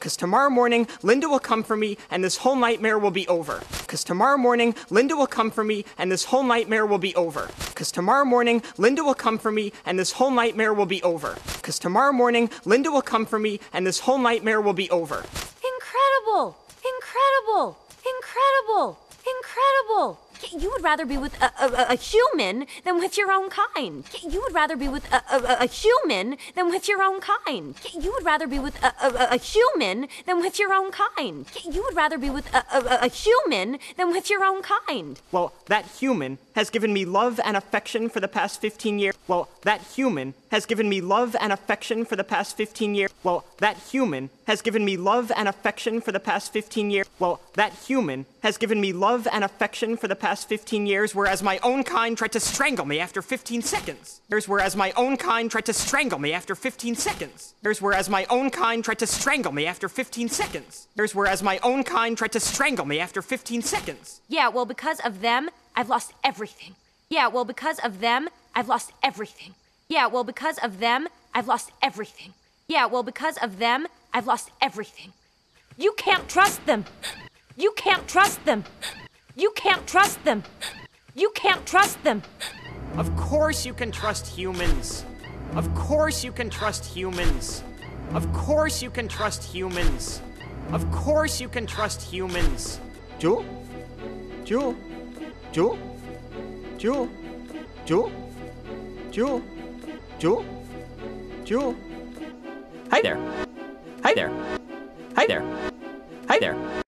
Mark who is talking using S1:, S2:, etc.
S1: 'Cause tomorrow morning, Linda will come for me, and this whole nightmare will be over. 'Cause tomorrow morning, Linda will come for me, and this whole nightmare will be over. 'Cause tomorrow morning, Linda will come for me, and this whole nightmare will be over. 'Cause tomorrow morning, Linda will come for me, and this whole nightmare will be over.
S2: Incredible! Incredible! Incredible! Incredible! You would rather be with a human than with your own kind. You would rather be with a human than with your own kind. You would rather be with a human than with your own kind. You would rather be with a human than with your own kind.
S1: Well, that human has given me love and affection for the past 15 years. Well, that human has given me love and affection for the past 15 years. Well, that human has given me love and affection for the past 15 years. Well, that human has given me love and affection for the past 15 years, whereas my own kind tried to strangle me after 15 seconds. Whereas my own kind tried to strangle me after 15 seconds. Whereas my own kind tried to strangle me after 15 seconds. Whereas my own kind tried to strangle me after 15 seconds.
S2: Yeah, well, because of them, I've lost everything. Yeah, well, because of them, I've lost everything. Yeah, well, because of them, I've lost everything. Yeah, well, because of them, I've lost everything. You can't trust them. You can't trust them. You can't trust them. You can't trust them.
S1: Of course you can trust humans. Of course you can trust humans. Of course you can trust humans. Of course you can trust humans. Jewel? Jewel? Jewel? Jewel? Jewel? Jewel? Jewel? Jewel? Hi there. Hi there. Hi there. Hi there.